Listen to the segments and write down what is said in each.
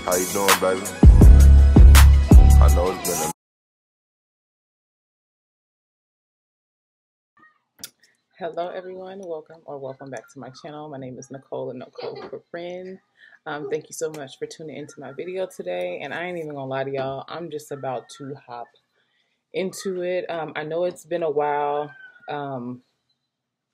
How you doing, baby? I know it's been a Hello everyone, welcome back to my channel. My name is Nicole and Nicole Corinne. Thank you so much for tuning into my video today, and I ain't even gonna lie to y'all, I'm just about to hop into it. I know it's been a while,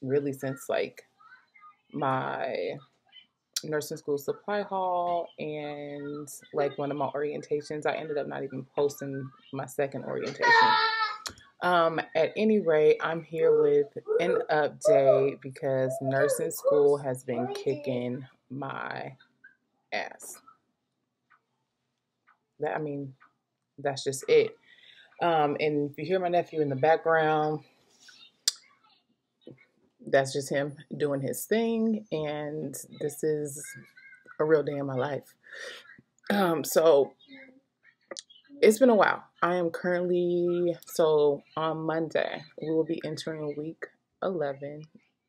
really since like my nursing school supply haul and like one of my orientations. I ended up not even posting my second orientation. At any rate, I'm here with an update because nursing school has been kicking my ass. That's just it. And if you hear my nephew in the background, that's just him doing his thing. And this is a real day in my life. So it's been a while. I am currently, so on Monday, we will be entering week 11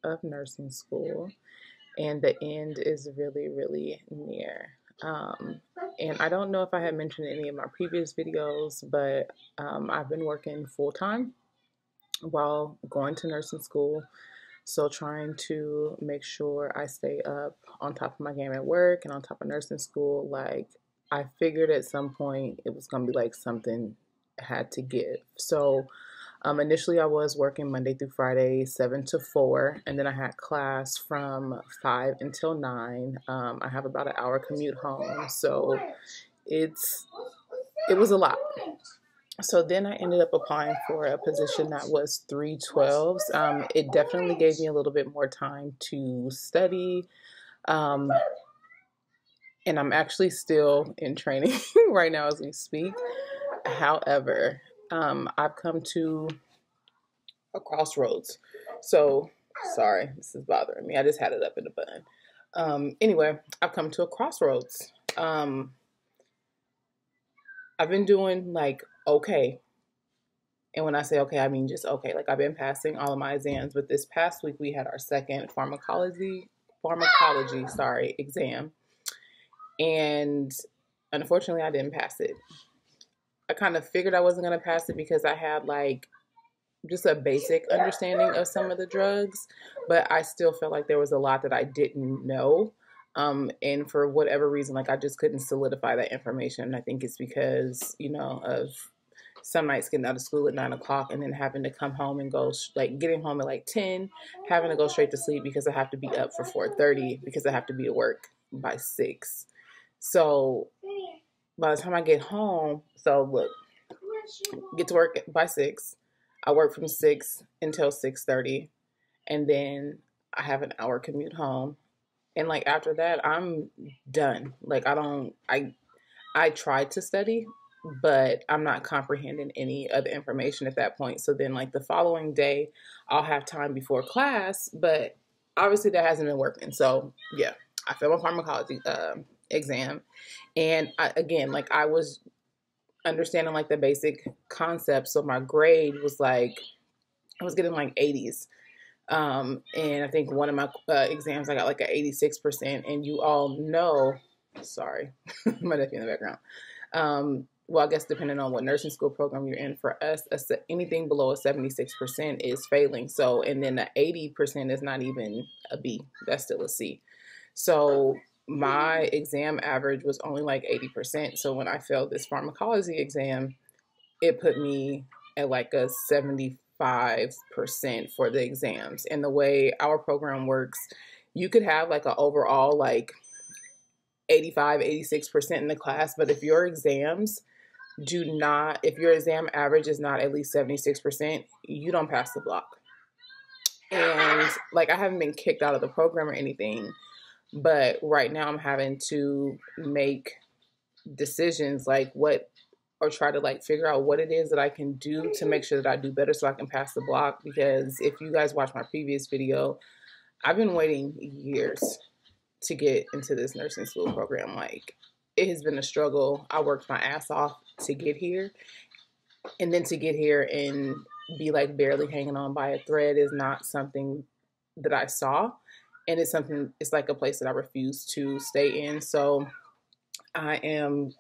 of nursing school, and the end is really, really near. And I don't know if I had mentioned in any of my previous videos, but I've been working full-time while going to nursing school. So trying to make sure I stay up on top of my game at work and on top of nursing school. Like, I figured at some point it was going to be like something had to give. So initially I was working Monday through Friday, 7 to 4. And then I had class from 5 until 9. I have about an hour commute home. So it was a lot. So then I ended up applying for a position that was 312s. It definitely gave me a little bit more time to study. And I'm actually still in training right now as we speak. However, I've come to a crossroads. So, sorry, this is bothering me. I just had it up in the bun. Anyway, I've come to a crossroads. I've been doing like okay. And when I say okay, I mean just okay. Like, I've been passing all of my exams, but this past week we had our second pharmacology, exam. And unfortunately I didn't pass it. I kind of figured I wasn't going to pass it because I had like just a basic understanding of some of the drugs, but I still felt like there was a lot that I didn't know. And for whatever reason, like, I just couldn't solidify that information. I think it's because, of some nights getting out of school at 9 o'clock and then having to come home and go, like, getting home at like 10, having to go straight to sleep because I have to be up for 4:30 because I have to be at work by 6. So by the time I get home, so look, get to work by 6. I work from 6 until 6:30, and then I have an hour commute home. And like after that, I'm done. Like, I tried to study, but I'm not comprehending any of the information at that point. So then like the following day, I'll have time before class, but obviously that hasn't been working. So yeah, I failed my pharmacology exam. And I was understanding like the basic concepts. So my grade was like, I was getting like 80s. And I think one of my exams, I got like an 86%. And you all know, sorry, my nephew in the background. Well, I guess depending on what nursing school program you're in, for us, anything below a 76% is failing. So, and then the 80% is not even a B. That's still a C. So my exam average was only like 80%. So when I failed this pharmacology exam, it put me at like a 75% for the exams. And the way our program works, you could have like an overall like 85, 86% in the class, but if your exam average is not at least 76%, you don't pass the block. And like, I haven't been kicked out of the program or anything, but right now I'm having to make decisions like or try to like figure out what it is that I can do to make sure that I do better so I can pass the block. Because if you guys watch my previous video, I've been waiting years to get into this nursing school program. Like, it has been a struggle. I worked my ass off to get here, and then to get here and be like barely hanging on by a thread is not something that I saw, and it's like a place that I refuse to stay in. So I am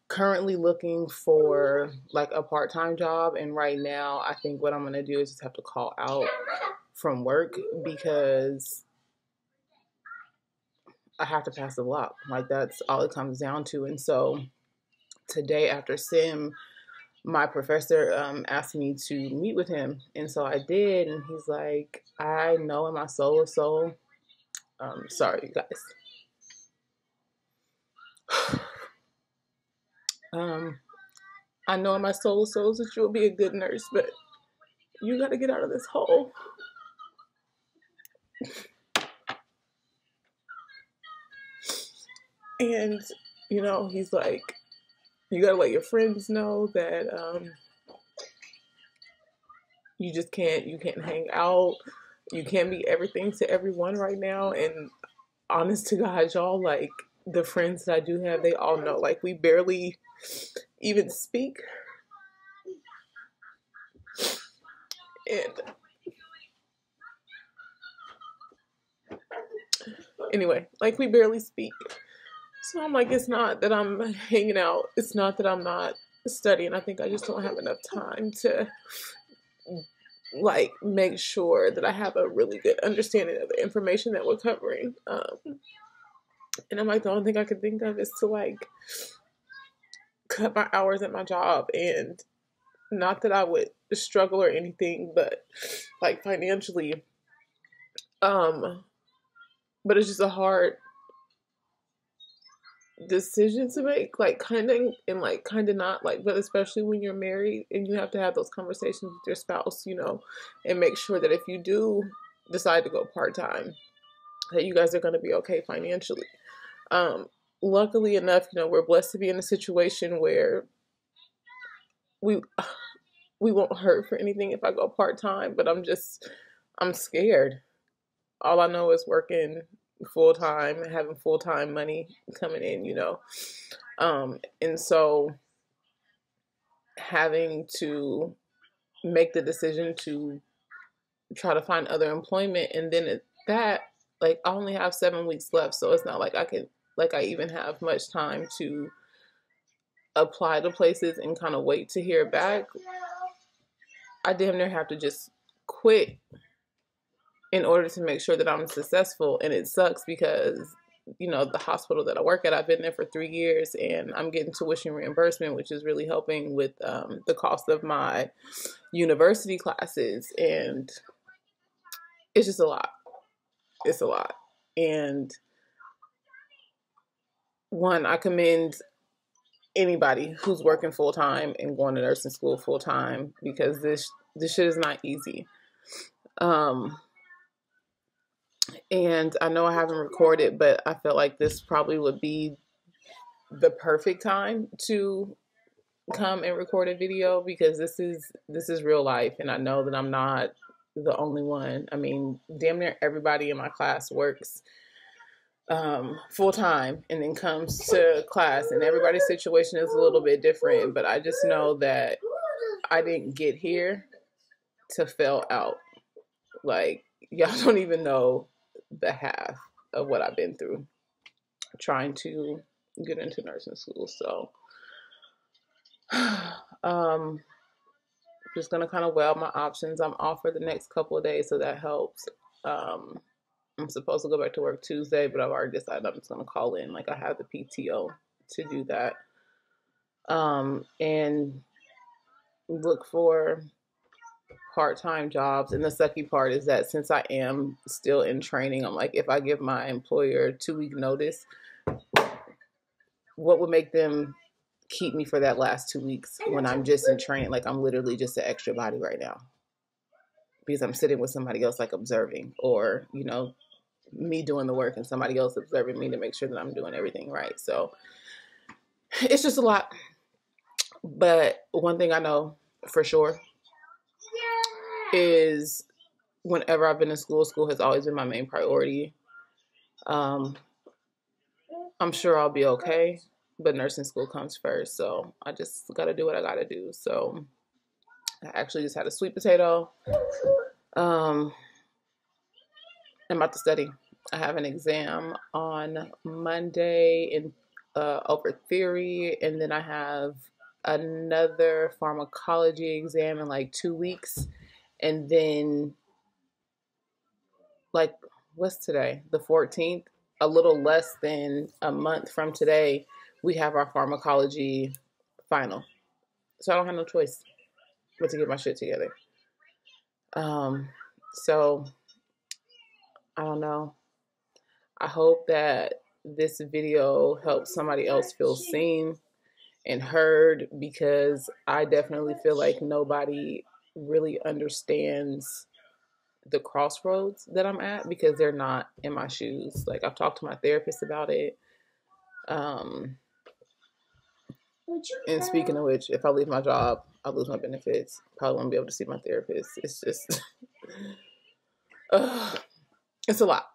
currently looking for like a part-time job, and right now I think what I'm going to do is just have to call out from work because I have to pass the block. Like, that's all it comes down to. And so today after sim, my professor asked me to meet with him, and so I did, and he's like, I know in my soul of soul, sorry you guys, I know in my soul of souls that you'll be a good nurse, but you got to get out of this hole. And, you know, he's like, you got to let your friends know that you just you can't hang out. You can't be everything to everyone right now. And honest to God, y'all, like, the friends that I do have, they all know, like, we barely even speak. And anyway, like, we barely speak. So I'm like, it's not that I'm hanging out. It's not that I'm not studying. I think I just don't have enough time to, like, make sure that I have a really good understanding of the information that we're covering. And I'm like, the only thing I could think of is to, like, cut my hours at my job. And not that I would struggle or anything, but, like, financially, but it's just a hard decision to make, like, kind of, and like kind of not, like, but especially when you're married and you have to have those conversations with your spouse, you know, and make sure that if you do decide to go part-time, that you guys are going to be okay financially. Luckily enough, you know, we're blessed to be in a situation where we won't hurt for anything if I go part-time, but I'm scared. All I know is working full-time, having full-time money coming in, you know. And so having to make the decision to try to find other employment, and then at that, like, I only have 7 weeks left, so it's not like I even have much time to apply to places and kind of wait to hear back. I damn near have to just quit in order to make sure that I'm successful. And it sucks because, you know, the hospital that I work at, I've been there for 3 years and I'm getting tuition reimbursement, which is really helping with the cost of my university classes. And it's just a lot. It's a lot. And one, I commend anybody who's working full time and going to nursing school full time, because this shit is not easy. And I know I haven't recorded, but I felt like this probably would be the perfect time to come and record a video, because this is real life, and I know that I'm not the only one. I mean, damn near everybody in my class works full time and then comes to class, and everybody's situation is a little bit different, but I just know that I didn't get here to fail out. Like, y'all don't even know the half of what I've been through trying to get into nursing school. So just gonna kind of weigh out my options. I'm off for the next couple of days, so that helps. I'm supposed to go back to work Tuesday, but I've already decided I'm just gonna call in. Like, I have the PTO to do that. And look for part-time jobs. And the sucky part is that since I am still in training, I'm like, if I give my employer a 2-week notice, what would make them keep me for that last 2 weeks when I'm just in training? Like, I'm literally just an extra body right now because I'm sitting with somebody else, like, observing, or, you know, me doing the work and somebody else observing me to make sure that I'm doing everything right. So it's just a lot. But one thing I know for sure is whenever I've been in school has always been my main priority. I'm sure I'll be okay, but nursing school comes first. So I just got to do what I got to do. So I actually just had a sweet potato. I'm about to study. I have an exam on Monday, and over theory, and then I have another pharmacology exam in like 2 weeks, and then like what's today? The 14th. A little less than a month from today, we have our pharmacology final. So I don't have no choice but to get my shit together. So I don't know. I hope that this video helps somebody else feel seen and heard, because I definitely feel like nobody really understands the crossroads that I'm at, because they're not in my shoes. Like, I've talked to my therapist about it. And speaking of which, if I leave my job, I lose my benefits. Probably won't be able to see my therapist. It's just, it's a lot.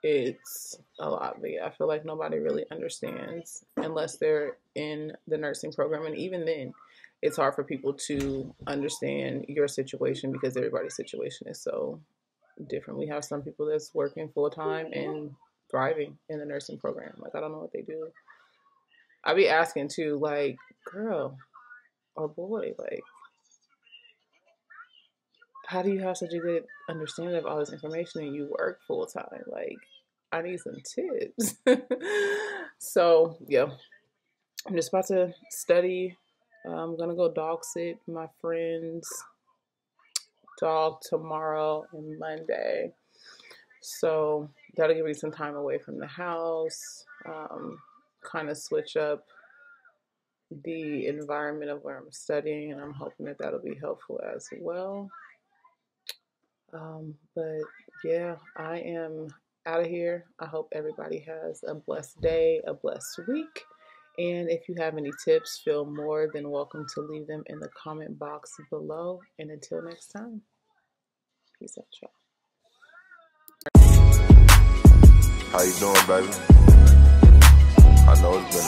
It's a lot, but yeah, I feel like nobody really understands unless they're in the nursing program. And even then, it's hard for people to understand your situation because everybody's situation is so different. We have some people that's working full time and thriving in the nursing program. Like, I don't know what they do. I be asking too, like, girl or boy, like, how do you have such a good understanding of all this information and you work full time? Like, I need some tips. So, yeah, I'm just about to study. I'm going to go dog sit my friend's dog tomorrow and Monday. So, that'll give me some time away from the house, kind of switch up the environment of where I'm studying, and I'm hoping that that'll be helpful as well. But yeah, I am out of here. I hope everybody has a blessed day, a blessed week. And if you have any tips, feel more than welcome to leave them in the comment box below. And until next time, peace out, y'all. How you doing, baby? I know it's been